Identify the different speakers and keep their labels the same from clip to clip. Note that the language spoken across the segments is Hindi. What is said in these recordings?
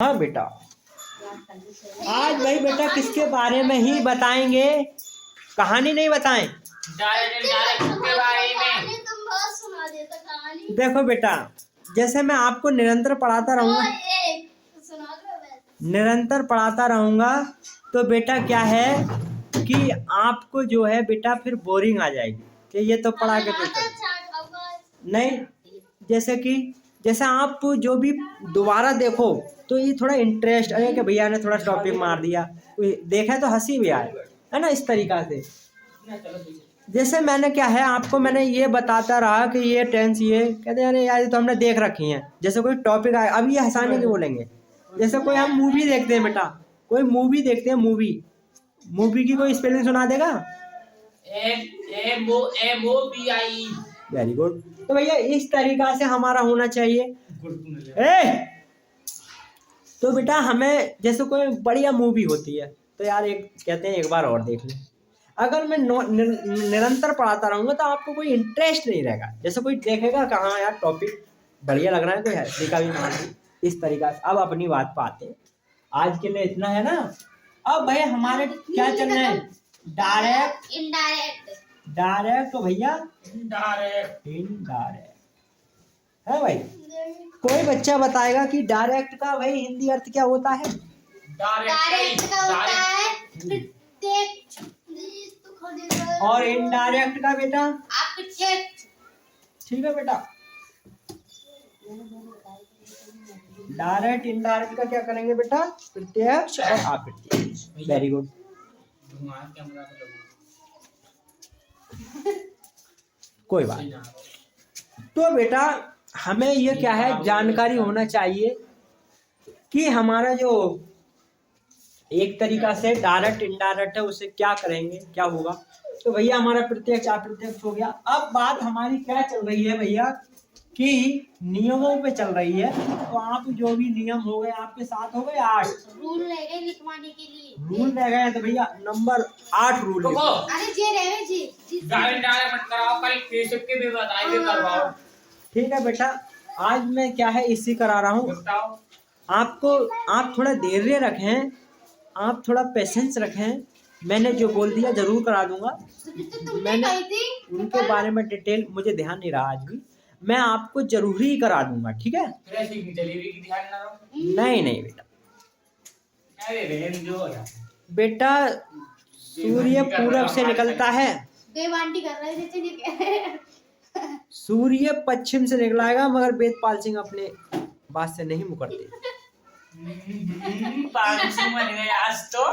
Speaker 1: हाँ बेटा, आज भाई बेटा किसके बारे में ही बताएंगे, कहानी नहीं बताएं।
Speaker 2: के बारे में
Speaker 1: देखो बेटा, जैसे मैं आपको निरंतर पढ़ाता रहूंगा तो बेटा क्या है कि आपको जो है बेटा फिर बोरिंग आ जाएगी कि ये तो पढ़ा के नहीं। जैसे आप जो भी दोबारा देखो तो ये थोड़ा इंटरेस्ट आए कि भैया ने थोड़ा टॉपिक मार दिया, देखा तो हंसी भी आए, है ना। इस तरीका से जैसे मैंने क्या है आपको मैंने ये बताता रहा कि ये टेंस ये कहते हैं अरे यार ये तो हमने देख रखी हैं। जैसे कोई टॉपिक आए, अब ये हंसाने की बोलेंगे। जैसे कोई हम मूवी देखते हैं बेटा, कोई मूवी देखते हैं, मूवी की कोई स्पेलिंग सुना देगा?
Speaker 2: MOBI।
Speaker 1: Very good. तो भैया इस तरीका से हमारा होना चाहिए। तो बेटा हमें जैसे कोई बढ़िया मूवी होती है तो यार एक कहते हैं एक बार और देख लें। अगर मैं निरंतर पढ़ाता रहूंगा तो आपको कोई इंटरेस्ट नहीं रहेगा। जैसे कोई देखेगा कहाँ यार टॉपिक बढ़िया लग रहा है, कोई हंसी भी मान इस तरीका से। अब अपनी बात पे आते हैं, आज के लिए इतना है ना। अब भाई हमारे क्या चल रहा है, डायरेक्ट इनडायरेक्ट तो भैया इनडायरेक्ट है भाई। कोई बच्चा बताएगा कि डायरेक्ट का भाई हिंदी अर्थ क्या होता है?
Speaker 2: डायरेक्ट का होता है प्रत्यक्ष,
Speaker 1: और इनडायरेक्ट का बेटा
Speaker 2: अप्रत्यक्ष।
Speaker 1: ठीक है बेटा, डायरेक्ट इनडायरेक्ट का क्या करेंगे बेटा? प्रत्यक्ष और अप्रत्यक्ष। Very good. कोई बात नहीं। तो बेटा हमें ये क्या है जानकारी होना चाहिए कि हमारा जो एक तरीका से डायरेक्ट इनडायरेक्ट है उसे क्या करेंगे, क्या होगा। तो भैया हमारा प्रत्यक्ष अप्रत्यक्ष हो गया। अब बात हमारी क्या चल रही है भैया कि नियमों पे चल रही है। तो आप जो भी नियम हो गए आपके साथ हो गए 8
Speaker 2: रूल रह गए लिखवाने के लिए,
Speaker 1: रूल रह गए। तो भैया नंबर 8 रूल
Speaker 2: अरे जे रहे जी डायरेक्ट मत कराओ, कल केशव के भी बताएंगे करवाओ।
Speaker 1: ठीक है बेटा, आज मैं क्या है इसी करा रहा हूँ आपको। आप थोड़ा धैर्य रखें, आप थोड़ा पेशेंस रखें। मैंने जो बोल दिया जरूर करा दूंगा। मैंने उनके बारे में डिटेल मुझे ध्यान नहीं रहा आज भी, मैं आपको जरूर ही करा दूंगा। ठीक है? नहीं बेटा सूर्य पूरब से निकलता है, सूर्य पश्चिम से निकलाएगा, मगर वेदपाल सिंह अपने बात से नहीं मुकरते।
Speaker 2: आज तो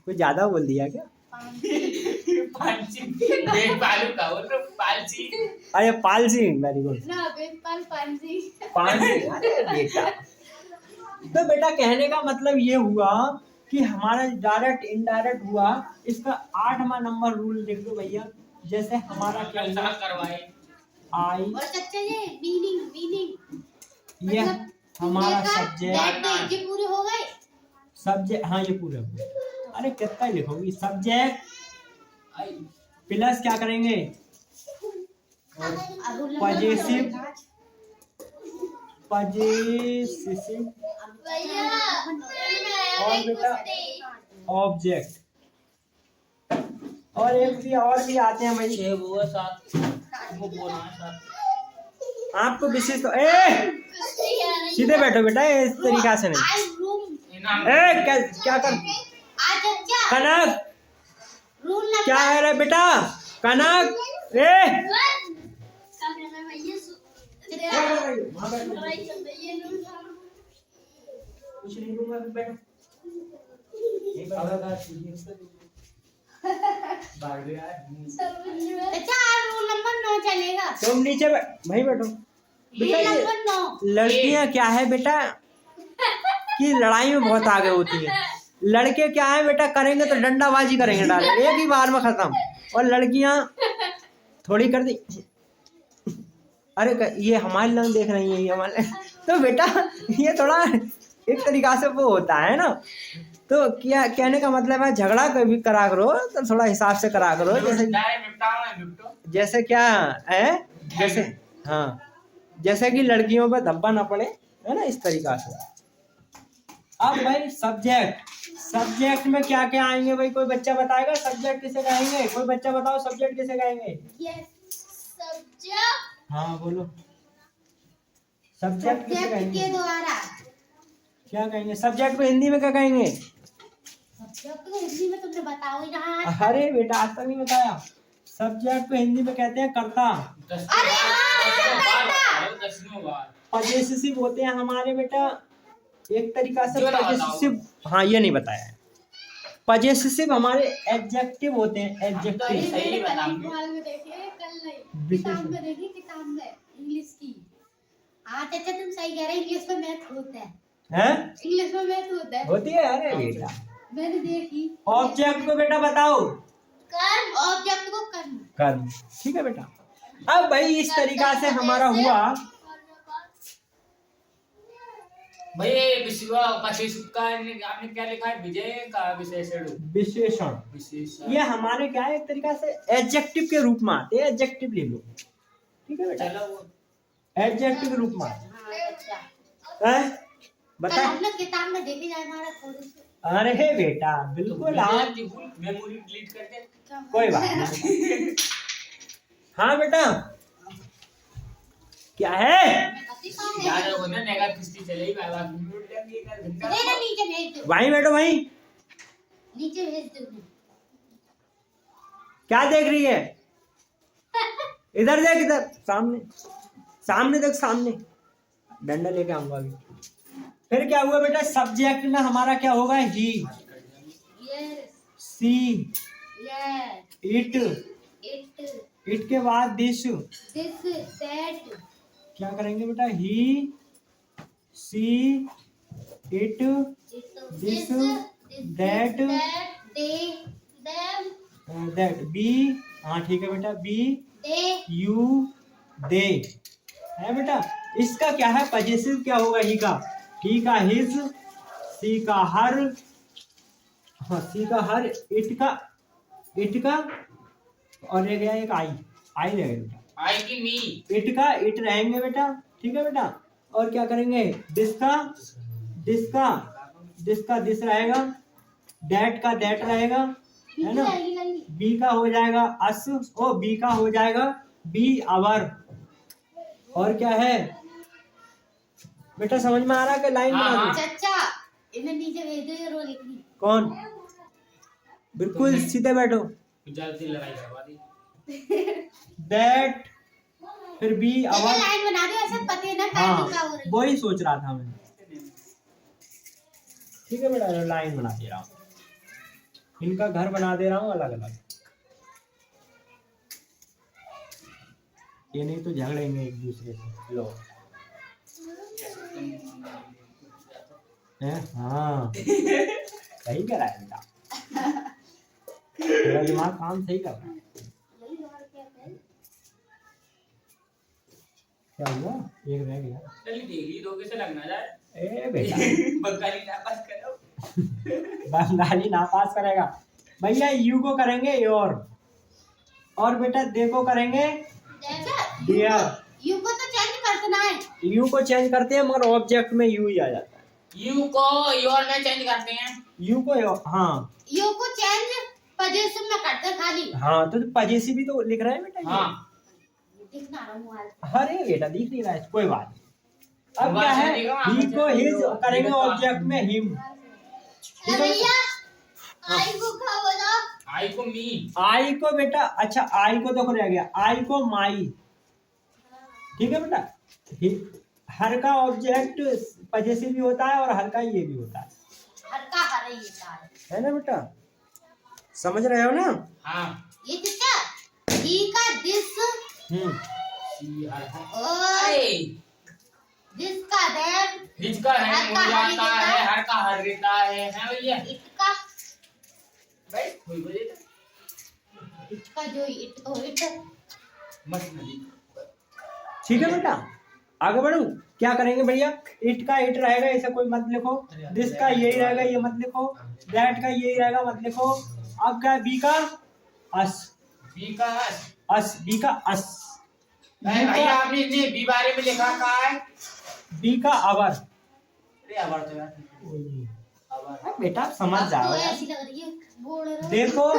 Speaker 1: कुछ ज्यादा बोल दिया क्या? अरे पाल सिंह, वेरी गुड। अरे बेटा, तो बेटा कहने का मतलब ये हुआ कि हमारा डायरेक्ट इनडायरेक्ट हुआ। इसका 8वां नंबर रूल देख लो भैया। जैसे हमारा क्या करवाए आई ये हमारा सब्जेक्ट,
Speaker 2: ये पूरे हो गए
Speaker 1: सब्जेक्ट। हाँ ये पूरे हो गए। अरे कितना लिखोगी? सब्जेक्ट प्लस क्या करेंगे पजेसिव और बेटा ऑब्जेक्ट। और एक भी और भी आते हैं भाई, आपको विशेष तो सीधे बैठो बेटा, इस तरीका से नहीं। क्या कर कनक, क्या है रे बेटा कनक? कुछ नहीं दूंगा, बैठो।
Speaker 2: चलेगा
Speaker 1: तुम नीचे वहीं बैठो बेटा। ये लड़कियां क्या है बेटा कि लड़ाई में बहुत आगे होती है। लड़के क्या है बेटा करेंगे तो डंडाबाजी करेंगे डायरेक्ट एक ही बार में खत्म, और लड़कियां थोड़ी कर दी। अरे ये हमारे लंग देख रही है, ये हमारे तो बेटा ये थोड़ा एक तरीका से वो होता है ना। तो क्या कहने का मतलब है झगड़ा कभी करा करो तो थोड़ा हिसाब से करा करो। जैसे क्या है, जैसे हाँ जैसे कि लड़कियों पर धब्बा ना पड़े, है ना, इस तरीका से। अब भाई सब्जेक्ट में क्या क्या आएंगे भाई, कोई बच्चा बताएगा सब्जेक्ट किसे कहेंगे? कोई बच्चा बताओ सब्जेक्ट किसे कहेंगे?
Speaker 2: सब्जेक्ट
Speaker 1: हाँ बोलो, सब्जेक्ट किसे कहेंगे?
Speaker 2: के द्वारा।
Speaker 1: क्या कहेंगे सब्जेक्ट को हिंदी में? क्या कहेंगे
Speaker 2: सब्जेक्ट को हिंदी में? तुमने बताओ यहाँ।
Speaker 1: अरे बेटा आज तक नहीं बताया। सब्जेक्ट को हिंदी में कहते हैं कर्ता।
Speaker 2: अरे हाँ,
Speaker 1: पजेसिव होते हैं हमारे बेटा एक तरीका से पजेसिव। हाँ ये नहीं बताया है। पजेसिव हमारे एडजेक्टिव होते हैं, एडजेक्टिव।
Speaker 2: किताब में इंग्लिश की। हाँ चाचा तुम सही कह रहे, इंग्लिश में मैथ होता है।
Speaker 1: हैं?
Speaker 2: इंग्लिश में मैथ होता है।
Speaker 1: होती है? अरे बेटा
Speaker 2: मैंने देखी।
Speaker 1: ऑब्जेक्ट को बेटा बताओ।
Speaker 2: कर्म, ऑब्जेक्ट को कर्म।
Speaker 1: कर्म, ठीक है बेटा। अब भाई इस तरीका से हमारा हुआ
Speaker 3: भाई आपने क्या लिखा है? विजय का
Speaker 1: विशेषण। ये हमारे क्या है एक तरीका से एडजेक्टिव के रूप में आते हैं। एडजेक्टिव ले लो, ठीक है बेटा, एडजेक्टिव के रूप में आते हैं। बता
Speaker 2: हमने किताब में देखी जाए हमारा थोड़ी सी।
Speaker 1: अरे बेटा बिल्कुल आप
Speaker 3: मेमोरी डिलीट कर दे।
Speaker 1: कोई बात नहीं। हाँ बेटा क्या है?
Speaker 3: यार वो ना नेगा किस्ती चलेगी बाबा
Speaker 2: नीचे भेज दो।
Speaker 1: वहीं बैठो वहीं।
Speaker 2: नीचे भेज दो।
Speaker 1: क्या देख रही है? इधर देख, इधर सामने, सामने देख, सामने। डंडा लेके आऊंगा अभी। फिर क्या हुआ बेटा? सब्जेक्ट में हमारा क्या होगा? ही, सी, इट। इट के बाद दिस,
Speaker 2: दैट।
Speaker 1: क्या करेंगे बेटा? He, she, it, this, that, that, B. हाँ ठीक है बेटा, बी, यू, दे है बेटा। इसका क्या है? पजेसिव क्या होगा? ही का। ही का हिज, सी का हर, हाँ सी का हर, इट का और रह गया एक आई रहेगा बेटा।
Speaker 3: आई की मी।
Speaker 1: इट का इट रहेंगे बेटा, ठीक है बेटा। और क्या करेंगे? दिस का दिस रहेगा, दैट का दैट रहेगा, है ना। बी का हो जाएगा अस, ओ बी का हो जाएगा बी आवर। और क्या है बेटा? समझ में आ रहा है कि लाइन बना दो?
Speaker 2: चाचा इन्हें नीचे भेज दो, ये रो लिखनी।
Speaker 1: कौन? बिल्कुल सीधे बैठो।
Speaker 3: जल्दी लड़ाई करवा दी।
Speaker 1: दैट, फिर बी आवर।
Speaker 2: लाइन बना दो, ऐसा पते ना टाइम
Speaker 1: हाँ
Speaker 2: का हो रही।
Speaker 1: वही सोच रहा था मैं, ठीक है बेटा। लाइन बना दे रहा हूँ, इनका घर बना दे रहा हूँ अलग अलग। ये नहीं तो झगड़ेंगे एक दूसरे से। लो हाँ सही कर रहा है बेटा, तेरा दिमाग काम सही कर रहा है। क्या हुआ? एक रह गया।
Speaker 3: चलिए डिग्री दो कैसे लगना जाए?
Speaker 1: ए बेटा
Speaker 3: बंगाली ना पास करो।
Speaker 1: बंगाली ना पास करेगा भैया। यू को करेंगे योर, और बेटा दे को करेंगे डियर।
Speaker 2: यू को तो चेंज करना है।
Speaker 1: यू को चेंज करते हैं मगर ऑब्जेक्ट में यू ही आ जाता है।
Speaker 3: यू को योर में चेंज करते हैं।
Speaker 1: यू को हाँ,
Speaker 2: यू को चेंज पजेसिव में करते हैं खाली।
Speaker 1: हाँ तो पजेसिव भी तो लिख रहे हैं बेटा।
Speaker 3: हाँ
Speaker 2: दिखना रहा मोबाइल।
Speaker 1: अरे बेटा दिख नहीं रहा है, कोई बात नहीं। अब क्या है? ही को हिज करेंगे ऑब्जेक्ट में हिम।
Speaker 2: भैया आई को क्या बोला?
Speaker 3: आई को मी।
Speaker 1: आई को बेटा, अच्छा आई को देखो रह गया, आई को माई, ठीक है बेटा। हर का ऑब्जेक्ट पजेसिव भी होता है और हर का ये भी होता है,
Speaker 2: हर का हर ही
Speaker 1: है ना बेटा। समझ रहे हो ना?
Speaker 3: हाँ
Speaker 2: ये कितना ही का दिस,
Speaker 3: सी हर
Speaker 2: ओए दिस का दैट,
Speaker 3: हिज का है,
Speaker 2: हर का
Speaker 3: मुझे आता
Speaker 2: हर
Speaker 3: है, हर का हर रहता है भैया।
Speaker 2: इट का
Speaker 3: भाई कोई बोले तो
Speaker 2: इट का जो इट को इट
Speaker 3: मस्त नहीं।
Speaker 1: ठीक है बेटा। आगे बढ़ू, क्या करेंगे भैया? इट का इट रहेगा, ऐसा कोई मत लिखो। दिस का यही रहेगा, ये मत लिखो। दैट का यही रहेगा, मत लिखो। अब क्या? बी का अस,
Speaker 3: बी का
Speaker 1: अस, बी का अस।
Speaker 3: भैया आपने इतने बी बारे में लिखा कहा है?
Speaker 1: बी का आवर।
Speaker 3: अरे आवर तो यार आवर
Speaker 1: बेटा आप समझ
Speaker 2: अब
Speaker 1: जाओ
Speaker 2: तो
Speaker 1: यार।
Speaker 2: ऐसी लग रही है बोल रहा
Speaker 1: देखो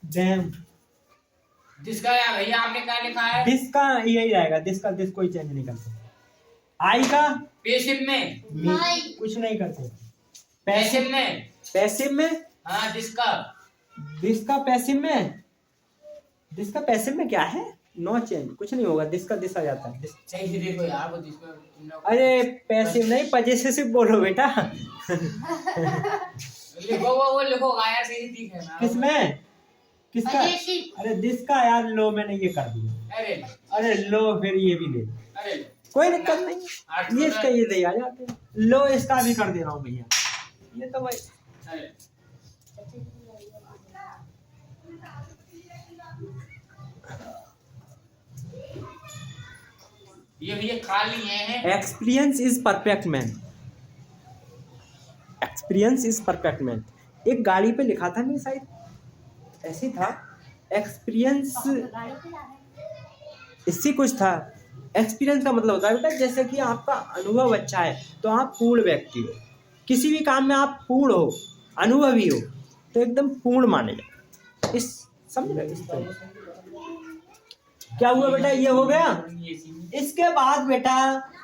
Speaker 1: डैम,
Speaker 3: जिसका यार भैया आपने क्या लिखा है
Speaker 1: दिस का यही रहेगा, दिस कोई चेंज नहीं करते। आई का
Speaker 3: पैसिव में
Speaker 2: नहीं।
Speaker 1: कुछ नहीं करते।
Speaker 3: पैसिव में
Speaker 1: पैसिव में
Speaker 3: हाँ जिसका
Speaker 1: दिस का पैसिव में क्या है, नो चेंज, कुछ नहीं होगा, दिस आ जाता है।
Speaker 3: सही से देखो यार वो जिसका तुमने
Speaker 1: अरे पैसिव नहीं पजेसिव बोलो बेटा।
Speaker 3: लिखो वो लिखो यार सही दिख है ना
Speaker 1: किसमें किसका?
Speaker 2: पजेसिव।
Speaker 1: अरे दिस का यार लो मैंने ये कर दिया।
Speaker 3: अरे
Speaker 1: अरे लो फिर ये भी ले,
Speaker 3: अरे
Speaker 1: कोई दिक्कत नहीं, ये इसका ये ले आ जाते हैं। लो इसका भी कर दे रहा हूँ भैया, ये तो भाई
Speaker 3: अरे ये भैया खाली है
Speaker 1: experience is perfect man. Experience is perfect man, एक गाड़ी पे लिखा था मैं शायद ऐसे था, एक्सपीरियंस
Speaker 2: गाड़ी पे जा रहे हैं।
Speaker 1: इससे कुछ था। एक्सपीरियंस का मतलब होता है बेटा जैसे कि आपका अनुभव अच्छा है तो आप पूर्ण व्यक्ति हो, किसी भी काम में आप पूर्ण हो, अनुभवी हो, तो एकदम पूर्ण माने जाओ। इस समझ रहे इस तरह। क्या हुआ बेटा, ये हो गया। इसके बाद बेटा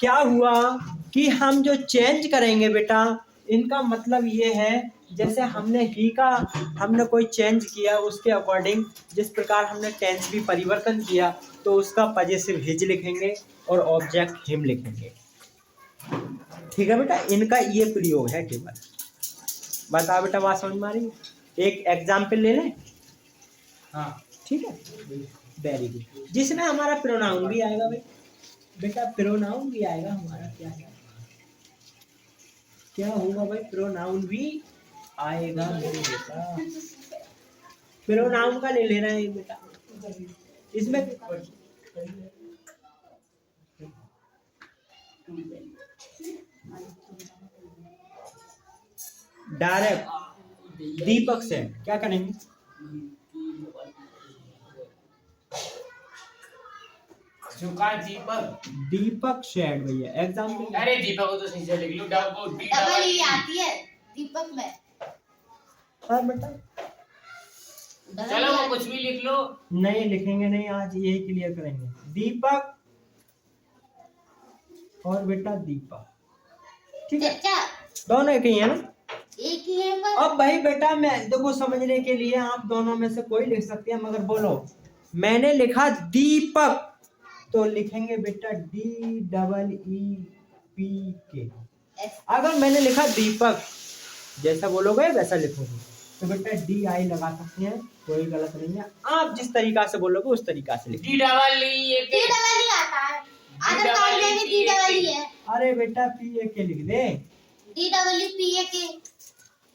Speaker 1: क्या हुआ कि हम जो चेंज करेंगे बेटा, इनका मतलब ये है जैसे हमने ही का हमने कोई चेंज किया उसके अकॉर्डिंग, जिस प्रकार हमने टेंस भी परिवर्तन किया तो उसका पजेसिव हिज लिखेंगे और ऑब्जेक्ट हिम लिखेंगे। ठीक है बेटा, इनका ये प्रयोग है केवल। बताओ बेटा बात समझ में आ रही है? एक एग्जाम्पल ले लें।
Speaker 3: हाँ
Speaker 1: ठीक है, वेरी गुड। जिसमें हमारा प्रोनाउन भी आएगा भाई बेटा, प्रोनाउन भी आएगा हमारा। क्या है, क्या होगा भाई, प्रोनाउन भी आएगा मेरे बेटा। प्रोनाउन का ले लेना है बेटा, इसमें डायरेक्ट दीपक से क्या करेंगे,
Speaker 3: झुका दीपक
Speaker 1: दीपक शेड भैया एग्जाम्पल।
Speaker 3: अरे दीपक को तो सही से लिख लो
Speaker 2: डबल ई आती है दीपक में।
Speaker 1: हाँ बेटा
Speaker 3: चलो वो कुछ भी लिख लो।
Speaker 1: नहीं लिखेंगे नहीं, आज यही क्लियर करेंगे। दीपक और बेटा दीपक, ठीक है,
Speaker 2: चाचा
Speaker 1: दोनों एक ही है ना।
Speaker 2: एक ही है बस।
Speaker 1: अब भाई बेटा मैं देखो समझने के लिए आप दोनों में से कोई लिख सकते हैं, मगर बोलो मैंने लिखा दीपक तो लिखेंगे बेटा DEEPK। अगर मैंने लिखा दीपक जैसा बोलोगे वैसा लिखोगे तो बेटा DI लगा सकते हैं, कोई गलत नहीं है। आप जिस तरीका से बोलोगे उस तरीका से लिखो।
Speaker 2: डी डबल ई आता है, आधा काउंट में डी डबल ई है।
Speaker 1: अरे बेटा PAK लिख दे।
Speaker 2: D double E P A K.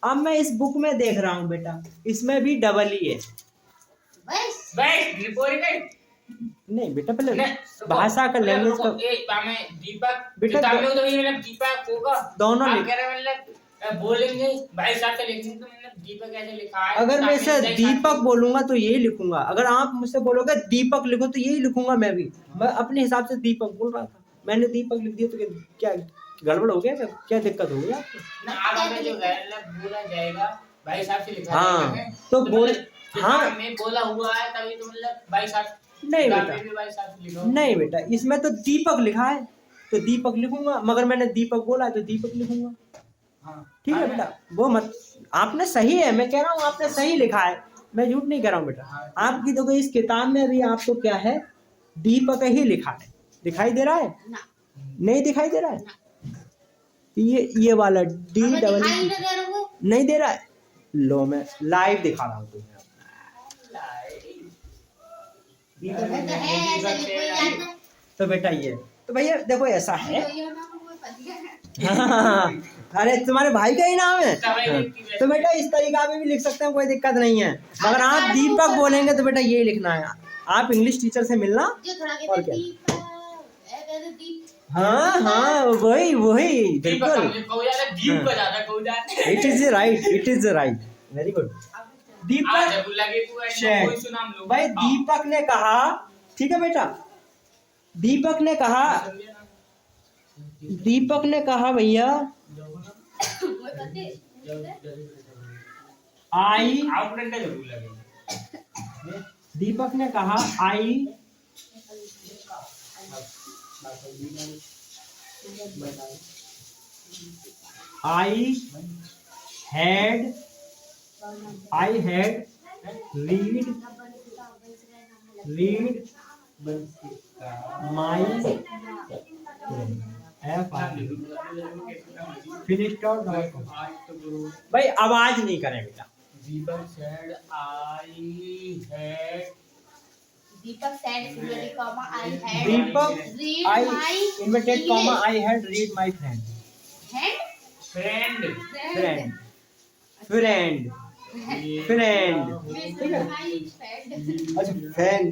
Speaker 1: अब मैं इस बुक में देख रहा हूँ बेटा, इसमें भी डबल ई है।
Speaker 2: बस
Speaker 3: बस रिपोर्ट कर
Speaker 1: नहीं बेटा पहले
Speaker 3: नहीं,
Speaker 1: भाषा का लैंग्वेज का
Speaker 3: एक में दीपक
Speaker 1: बेटा
Speaker 3: किताब में तो ये मतलब दीपक होगा
Speaker 1: दोनों
Speaker 3: आप
Speaker 1: लिख-
Speaker 3: कह रहे मतलब बोलेंगे भाई साहब से लिखेंगे तो मतलब दीपक ऐसे लिखा है।
Speaker 1: अगर मैं इसे
Speaker 3: ताकि
Speaker 1: दीपक बोलूंगा तो यही लिखूंगा, अगर आप मुझसे बोलोगे दीपक लिखो तो यही लिखूंगा मैं भी। मैं अपने हिसाब से दीपक बोल रहा था, मैंने दीपक लिख दिया तो क्या गड़बड़ हो गया, क्या दिक्कत हो गई आपको?
Speaker 3: ना आप हमें जो मतलब बोला जाएगा भाई साहब से लिखा
Speaker 1: हाँ,
Speaker 3: जाएगा
Speaker 1: तो बोल
Speaker 3: मतलब
Speaker 1: हाँ
Speaker 3: में बोला हुआ है तभी तो मतलब भाई साहब
Speaker 1: नहीं
Speaker 3: किताब
Speaker 1: बेटा
Speaker 3: में भी भाई साहब से लिखो।
Speaker 1: नहीं बेटा, इसमें तो दीपक लिखा है तो दीपक लिखूंगा, मगर मैंने दीपक बोला है तो दीपक लिखूंगा।
Speaker 3: हाँ
Speaker 1: ठीक है बेटा, वो मत, आपने सही है, मैं कह रहा हूँ आपने सही लिखा है, मैं झूठ नहीं कह रहा हूँ बेटा। आपकी तो इस किताब में भी आपको क्या है, दीपक ही लिखा है, दिखाई दे रहा है?
Speaker 2: ना
Speaker 1: नहीं दिखाई दे रहा है? ये वाला डी
Speaker 2: हमें
Speaker 1: डबल
Speaker 2: दिखाई नहीं दे रहा वो।
Speaker 1: नहीं दे रहा है। लो मैं लाइव दिखा रहा हूँ तुम्हें।
Speaker 2: हमें तो है ऐसा लिखो याद है।
Speaker 1: तो बेटा ये तो भैया देखो ऐसा है।
Speaker 2: तो ये ना वो फंस गया है।
Speaker 1: अरे तुम्हारे भाई का ही नाम है। तो बेटा इस तरीका में भी लिख सकते हैं, कोई दिक्कत नहीं है, मगर आप दीपक बोलेंगे तो बेटा यही लिखना है। आप इंग्लिश टीचर से मिलना।
Speaker 2: जो थोड़ा
Speaker 1: और
Speaker 2: कहते
Speaker 1: क्या?
Speaker 2: दीप कहते दीप।
Speaker 1: हाँ हाँ वही वही बिल्कुल,
Speaker 3: दीप को ज्यादा कहू जाते
Speaker 1: it is right, very good. Deepak said. भाई दीपक ने कहा, ठीक है बेटा, दीपक ने कहा दीपक ने कहा भैया आई, दीपक ने कहा आई had read my finish out. भाई आवाज नहीं करें बेटा।
Speaker 3: दीपक said
Speaker 2: Deepak said inverted comma I had
Speaker 1: Deepak
Speaker 2: read
Speaker 1: I
Speaker 2: my
Speaker 1: inverted comma I had read my friend.
Speaker 3: friend
Speaker 1: friend friend friend ठीक है। अच्छा फ्रेंड,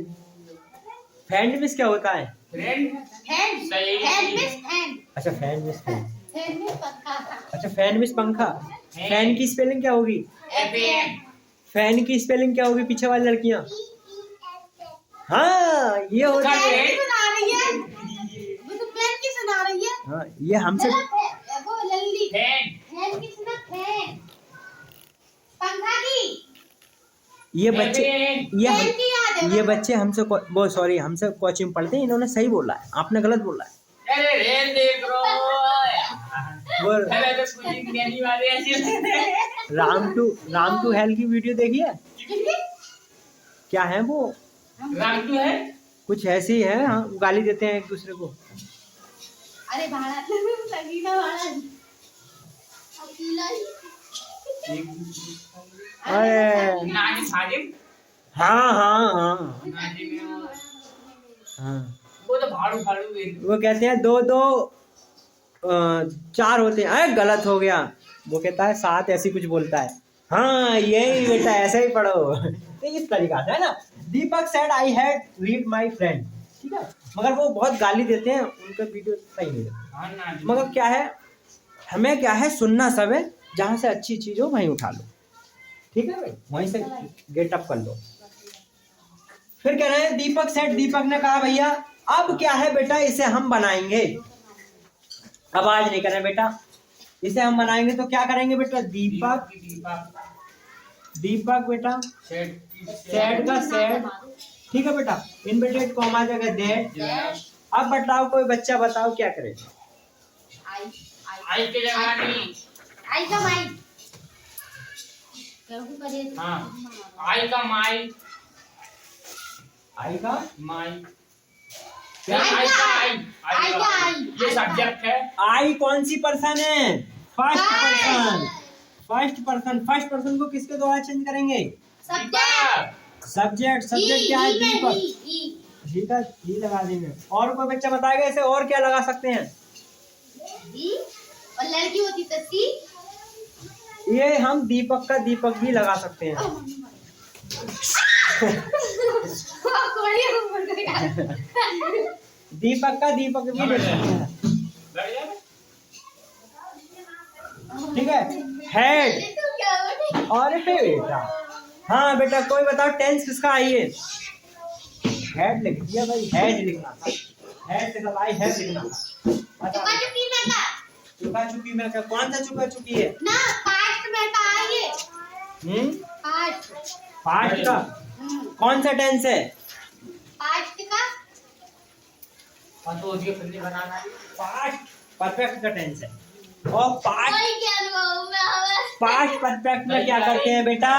Speaker 1: फ्रेंड मीन्स क्या होता है?
Speaker 3: friend
Speaker 2: hand
Speaker 3: सही।
Speaker 2: hand miss hand
Speaker 1: अच्छा fan means fan.
Speaker 2: hand miss पंखा
Speaker 1: अच्छा फैन मीन्स पंखा। फैन की स्पेलिंग क्या होगी?
Speaker 3: fan
Speaker 1: फैन की स्पेलिंग क्या होगी पीछे वाली लड़कियां? हाँ ये होता है।
Speaker 2: फैन की सुना रही है, वो तो फैन की सुना रही है।
Speaker 1: हाँ ये हमसे
Speaker 2: गलत है वो लल्ली।
Speaker 3: fan
Speaker 2: फैन की सुना फैन पंखा की
Speaker 1: ये बच्चे
Speaker 2: फैन की याद है
Speaker 1: ये बच्चे हमसे वो सॉरी हमसे कोचिंग पढ़ते हैं, इन्होंने सही बोला है, आपने गलत बोला है।
Speaker 3: अरे रेन देख रो
Speaker 1: वो
Speaker 3: अरे तो कुछ नहीं वाले ऐसे
Speaker 1: राम टू हेल की वीडियो देखी है? क्या है वो?
Speaker 3: राम टू है
Speaker 1: कुछ ऐसी है, हाँ गाली देते हैं एक दूसरे को।
Speaker 2: अरे भाड़ा लगी ना भाड़ा अकेला ही।
Speaker 1: अरे
Speaker 3: नानी साजिब
Speaker 1: हाँ हाँ हाँ
Speaker 3: नानी में
Speaker 1: हाँ
Speaker 3: वो तो भाड़ू भाड़ू
Speaker 1: वो कहते हैं दो दो चार होते हैं। अरे गलत हो गया, वो कहता है सात, ऐसी कुछ बोलता है। हाँ यही बेटा ऐसे ही पढ़ो तो इस तरीका से है ना। Deepak said I had read my friend, ठीक है। मगर वो बहुत गाली देते हैं, उनका वीडियो सही नहीं है।
Speaker 3: हाँ नानी
Speaker 1: मगर क्या है, हमें क्या है सुनना सब है, जहाँ से अच्छी चीज हो वहीं उठा लो, ठीक है भाई, वहीं से गेट अप कर लो। फिर कह रहे हैं दीपक सेड, दीपक ने कहा भैया अब क्या है बेटा इसे हम बनाएंगे। अब आज नहीं करें बेटा, इसे हम बनाएंगे तो क्या करेंगे बेटा? दीपक बेटा सेड का सेड, ठीक है बेटा, इन्वर्टेड कॉमा जगह दैट। अब बताओ कोई बच्चा बताओ क्या करे?
Speaker 3: आई के जमानी
Speaker 2: आई का माई कहूं करे
Speaker 3: हाँ आई का माई
Speaker 1: आई का
Speaker 3: माई
Speaker 2: आई का आई
Speaker 3: ये सब्जेक्ट है।
Speaker 1: आई कौन सी पर्सन है? First person. फर्स्ट पर्सन को किसके द्वारा चेंज करेंगे? सब्जेक्ट क्या है? दीपक, ठीक है ही लगा देंगे। और कोई बच्चा बताएगा इसे और क्या लगा सकते हैं?
Speaker 2: और लड़की होती तो सी।
Speaker 1: ये हम दीपक का दीपक भी लगा सकते हैं। दीपक का दीपक भी ले सकते हैं, ठीक है। हेड और बेटा, हाँ बेटा कोई बताओ टेंस किसका? आइए हेड लिख दिया भाई, हैज लिखना था, हैड से आई हैव लिखना था। चुका चुकी में क्या? कौन सा चुका चुकी है
Speaker 2: ना पास्ट में का आइए
Speaker 1: पास्ट का कौन सा टेंस है?
Speaker 2: पास्ट का
Speaker 3: तो ये फिल्म बनाना है
Speaker 1: पास्ट परफेक्ट का टेंस है। और पास्ट
Speaker 2: कोई क्या अनुभव में हमें
Speaker 1: पास्ट परफेक्ट में क्या करते हैं बेटा?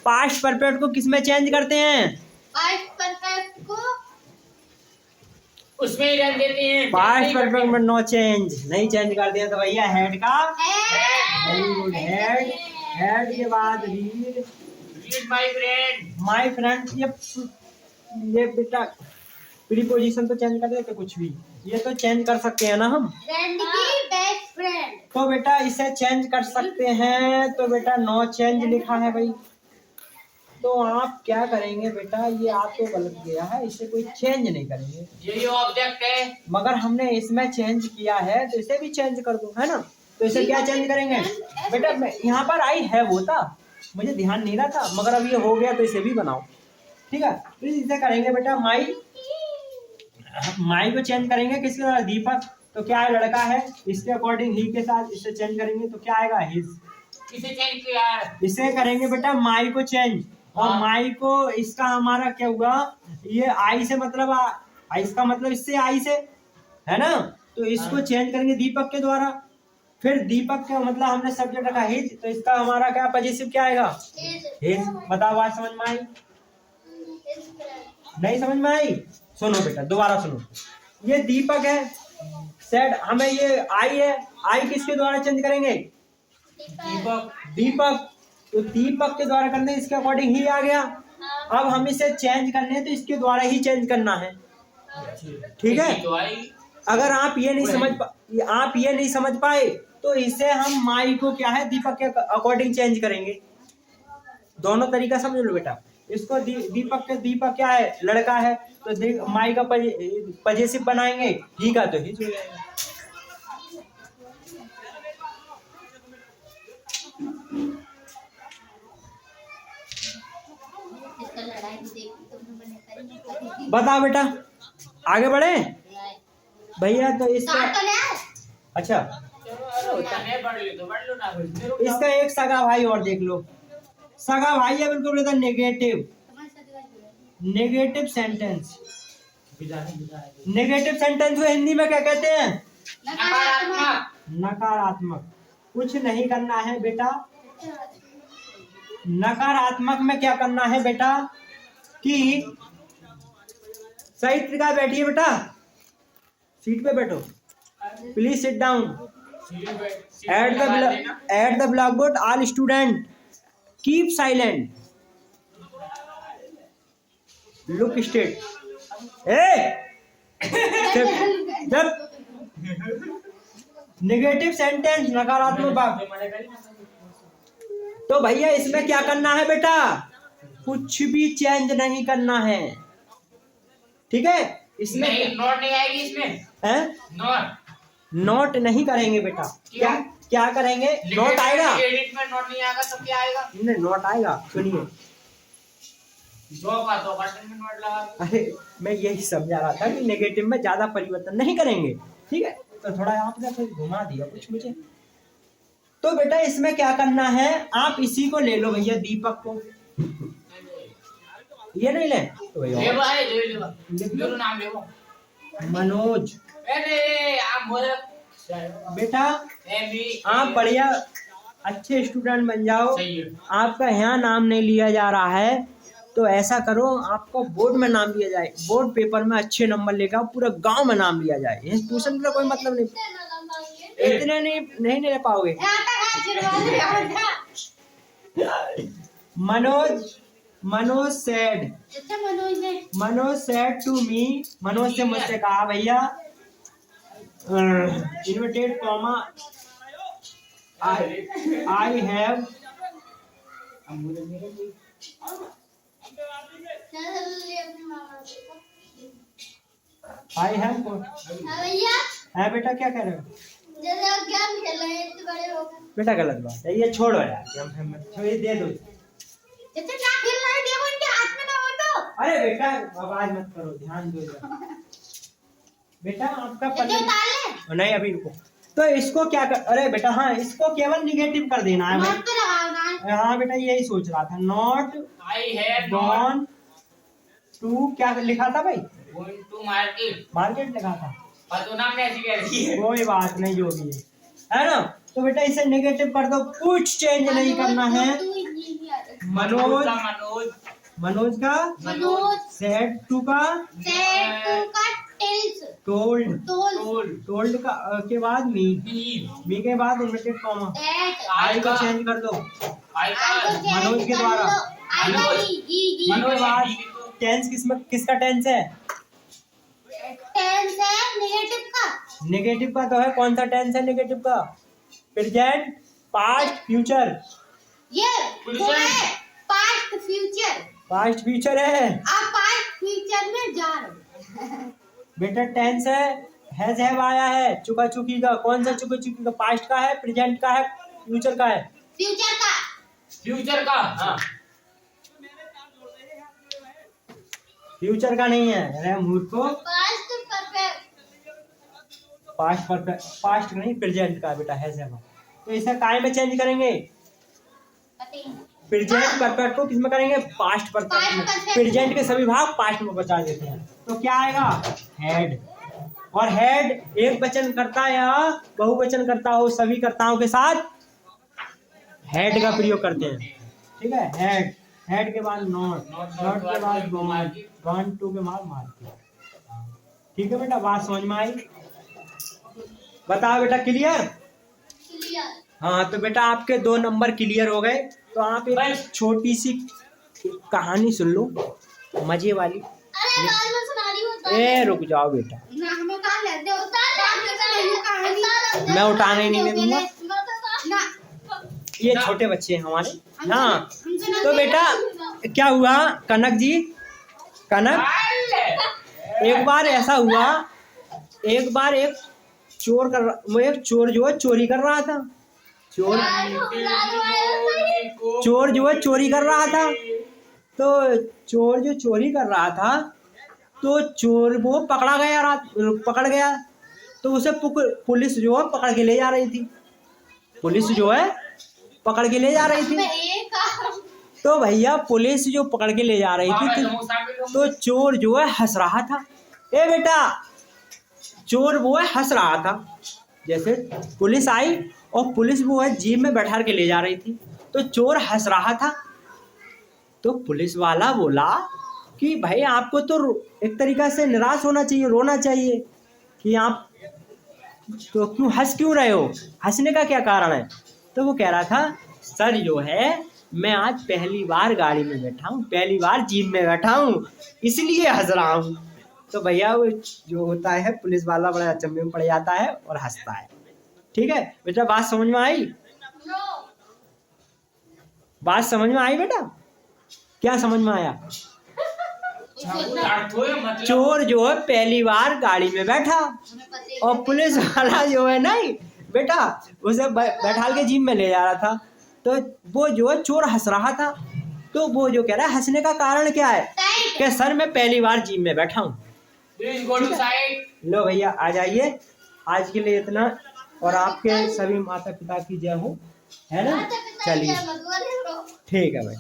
Speaker 1: पास्ट परफेक्ट को किस में चेंज करते हैं?
Speaker 2: पास्ट परफेक्ट को
Speaker 3: उसमें ही रख देते हैं।
Speaker 1: पास्ट परफेक्ट में नो चेंज, नहीं चेंज कर दिया तो भैया हेड का वेरी गुड। हेड के बाद रीड माय फ्रेंड। ये बेटा प्रीपोजिशन तो चेंज कर देते कुछ भी, ये तो चेंज कर सकते हैं ना हम।
Speaker 2: फ्रेंड की बेस्ट फ्रेंड
Speaker 1: तो बेटा इसे चेंज कर सकते हैं, तो बेटा नो चेंज लिखा है भाई। तो आप क्या करेंगे बेटा? ये आपको गलत गया है, इसे कोई चेंज नहीं करेंगे।
Speaker 3: ये ऑब्जेक्ट है
Speaker 1: मगर हमने इसमें चेंज किया है तो इसे भी चेंज कर दो, है ना। तो इसे क्या चेंज करेंगे बेटा? यहाँ पर आई है वो था, मुझे ध्यान नहीं रहा था, मगर अब ये हो गया तो इसे भी बनाओ, ठीक है। तो इसे करेंगे बेटा माई को चेंज करेंगे किसके द्वारा? दीपक तो क्या है, लड़का है, इसके अकॉर्डिंग ही के साथ इसे चेंज करेंगे तो क्या आएगा, हिज।
Speaker 3: किसे चेंज किया है?
Speaker 1: इसे करेंगे बेटा माई को चेंज, और
Speaker 3: हाँ।
Speaker 1: माई को इसका हमारा क्या हुआ, ये आई से मतलब आई, इसका मतलब इससे आई से है ना, तो इसको
Speaker 3: हाँ।
Speaker 1: चेंज करेंगे दीपक के द्वारा। फिर दीपक का मतलब हमने सब्जेक्ट रखा हिज, तो इसका हमारा क्या पजेसिव क्या आएगा, हिज। बताओ बात समझ में आई, नहीं समझ में आई? सुनो बेटा दोबारा सुनो, ये दीपक है, सेड हमें ये आई है, आई किसके द्वारा चेंज करेंगे,
Speaker 3: दीपक।
Speaker 1: दीपक, तो दीपक के द्वारा करने इसके अकॉर्डिंग ही आ गया। अब हम इसे चेंज करने हैं तो इसके द्वारा ही चेंज करना है, ठीक है।
Speaker 3: तो आई।
Speaker 1: अगर आप ये नहीं समझ पाए तो इसे हम माई को क्या है, दीपक के अकॉर्डिंग चेंज करेंगे। दोनों तरीका समझ लो बेटा। इसको दीपक क्या है, लड़का है, तो माई का पजेसिव बनाएंगे, ही का तो ही हो जाएगा।
Speaker 2: इसका लड़ाई देखी तुमने, मैंने करी।
Speaker 1: बताओ बेटा आगे बढ़े भैया, तो इसका
Speaker 2: काट तो ले आए।
Speaker 1: अच्छा
Speaker 3: चलो तने पढ़ लो ना भाई।
Speaker 1: इसका एक सगा भाई और देख लो, सगा भाई है बिल्कुल बेटा नेगेटिव,
Speaker 2: तुम्हारे साथ बात करो।
Speaker 1: Negative sentence. नेगेटिव सेंटेंस को हिंदी में क्या कहते हैं,
Speaker 3: नकारात्मक।
Speaker 1: नकारात्मक। कुछ नहीं करना है बेटा, नकारात्मक में क्या करना है बेटा कि सही तरीका बैठिए बेटा, सीट पे बैठो, please sit down. At the blackboard all student keep silent, look straight. जब नेगेटिव सेंटेंस नकारात्मक बात, तो भैया इसमें क्या करना है बेटा, कुछ भी चेंज नहीं करना है, ठीक है। इसमें
Speaker 3: नहीं, नोट नहीं आएगी इसमें,
Speaker 1: है, नोट नहीं करेंगे बेटा। क्या क्या करेंगे, नोट आएगा,
Speaker 3: एडिट में नोट नहीं आएगा तो क्या आएगा,
Speaker 1: नहीं नोट आएगा, सुनिए।
Speaker 3: दो का 2% में नोट लगा।
Speaker 1: अरे मैं यही समझा रहा था कि नेगेटिव में ज्यादा परिवर्तन नहीं करेंगे, ठीक है। तो थोड़ा आपने फिर घुमा दिया कुछ मुझे। तो बेटा इसमें क्या करना है, आप इसी को ले लो भैया, दीपक को, ये नहीं ले तो भैया
Speaker 3: ले भाई ले लो,
Speaker 1: लिख लो।
Speaker 3: मेरा नाम ले वो।
Speaker 1: मनोज।
Speaker 3: अरे आप बोल
Speaker 1: बेटा
Speaker 3: भी
Speaker 1: आप बढ़िया अच्छे स्टूडेंट बन जाओ,
Speaker 3: सही है।
Speaker 1: आपका यहाँ नाम नहीं लिया जा रहा है, तो ऐसा करो आपको बोर्ड में नाम लिया जाए, बोर्ड पेपर में अच्छे नंबर लेकर आओ, पूरे गांव में नाम लिया जाए। ट्यूशन का कोई मतलब नहीं, इतने नहीं ले पाओगे।
Speaker 2: यहाँ तक हाथ जुड़वा दे।
Speaker 1: मनोज सेड,
Speaker 2: अच्छा
Speaker 1: Manoj said to me, Manoj से मुझसे कहा भैया, inverted comma I have, I have,
Speaker 2: भैया
Speaker 1: है बेटा क्या कह रहे हो
Speaker 2: जैसे आप गेम खेल रहे हैं इतने बड़े हो गए।
Speaker 1: बेटा, गलत बात है ये, छोड़ो यार, ये दे दो।
Speaker 2: जैसे क्या खेल रहे हैं देखो इनके हाथ में ना हो तो।
Speaker 1: अरे बेटा आवाज मत करो, ध्यान दो बेटा, आपका
Speaker 2: जैसे उतार ले।
Speaker 1: नहीं अभी रुको। तो इसको क्या कर, अरे बेटा हाँ, इसको केवल निगेटिव कर देना है।
Speaker 2: नोट तो लगाओ।
Speaker 1: हाँ बेटा यही सोच रहा था, not
Speaker 3: I have
Speaker 1: gone to, क्या लिखा था भाई,
Speaker 3: गोइंग टू मार्केट,
Speaker 1: मार्केट लिखा था,
Speaker 3: पर तो नाम ऐसी कह रही है।
Speaker 1: कोई बात नहीं जो भी है ना। तो बेटा इसे नेगेटिव कर दो, कुछ चेंज नहीं करना है। मनोज, मनोज का
Speaker 2: मनोज
Speaker 1: सेड टू का
Speaker 2: सेट टू का टेल्स
Speaker 1: टोल्ड,
Speaker 2: टोल
Speaker 1: टोल्ड का के बाद मी, मी के बाद इन्वर्टेड कॉमा,
Speaker 2: दैट
Speaker 1: आई को चेंज कर दो
Speaker 3: आई का
Speaker 1: मनोज के द्वारा।
Speaker 2: आई का ही
Speaker 1: मन के बाद टेंस किसका टेंस है,
Speaker 2: टेंस है नेगेटिव का।
Speaker 1: नेगेटिव का तो है, कौन सा टेंस है नेगेटिव का, प्रेजेंट पास्ट फ्यूचर,
Speaker 2: ये वो है पास्ट फ्यूचर।
Speaker 1: पास्ट फ्यूचर है
Speaker 2: आप पास्ट फ्यूचर में जा रहे हो।
Speaker 1: बेटा। टेंस हैज हैव आया है, चुका चुकी का, कौन सा चुका चुकी का, पास्ट का है, प्रेजेंट का है, फ्यूचर का है,
Speaker 2: फ्यूचर का।
Speaker 3: फ्यूचर का, हाँ
Speaker 1: फ्यूचर का नहीं है। अरे मूर्खो,
Speaker 2: पास्ट परफेक्ट
Speaker 1: पास्ट नहीं प्रेजेंट का बेटा हैज हैव। तो इसे काय में चेंज करेंगे?
Speaker 2: पता ही नहीं।
Speaker 1: प्रेजेंट परफेक्ट को किसमें करेंगे? पास्ट परफेक्ट में। प्रेजेंट के सभी भाग पास्ट में बचा देते हैं। तो क्या आएगा? हैड। और हैड एक वचन करता या बहुवचन करता हो, सभी कर्ताओं के साथ हैड का प्रयोग करते हैं। ठीक है, हैड। हैड के बाद नॉट, नॉट के बाद गॉन टू के बाद मार्केट। ठीक है बेटा, बात समझ में आई? बताओ बेटा, क्लियर?
Speaker 2: क्लियर।
Speaker 1: हाँ, तो बेटा आपके 2 नंबर क्लियर हो गए। तो आप एक छोटी सी कहानी सुन लो, मजे वाली।
Speaker 2: अरे यार मैं सुना रही हूँ।
Speaker 1: ए रुक जाओ बेटा,
Speaker 2: ना हमें कहाँ ले दे कहानी।
Speaker 1: मैं उठाने नहीं दूंगा,
Speaker 2: ना
Speaker 1: ये छोटे बच्चे हैं हमारे। हाँ, तो बेटा क्या हुआ कनक जी, कनक, एक बार ऐसा हुआ, एक बार एक चोर जो है चोरी कर रहा था। चोर जो है चोरी कर रहा था। तो चोर जो चोरी कर रहा था, तो चोर वो पकड़ गया। तो उसे पुलिस जो है पकड़ के ले जा रही थी। पुलिस जो है पकड़ के ले जा रही थी। तो भैया पुलिस जो पकड़ के ले जा रही थी, तो चोर जो है हंस रहा था। ए बेटा, चोर वो है हंस रहा था। जैसे पुलिस आई और पुलिस वो है जीप में बैठा के ले जा रही थी, तो चोर हंस रहा था। तो पुलिस वाला बोला कि भाई आपको तो एक तरीका से निराश होना चाहिए, रोना चाहिए कि आप तो क्यों हंस क्यों रहे हो, हंसने का क्या कारण है? तो वो कह रहा था, सर जो है मैं आज पहली बार गाड़ी में बैठा हूँ, पहली बार जीप में बैठा हूँ, इसलिए हंस रहा हूँ। तो भैया वो जो होता है पुलिस वाला बड़ा अचंभे में पड़ जाता है और हंसता है। ठीक है बेटा, बात समझ में आई? बात समझ में आई बेटा? क्या समझ में आया? चोर जो है पहली बार गाड़ी में बैठा और पुलिस वाला जो है नहीं बेटा उसे बैठा के जीप में ले जा रहा था। तो वो जो है चोर हंस रहा था। तो वो जो कह रहा है हंसने का कारण क्या है कि सर मैं पहली बार जीप में बैठा हूँ। लो भैया आ जाइए, आज के लिए इतना। और आपके सभी माता पिता की जय हो, है ना? चलिए ठीक है भाई।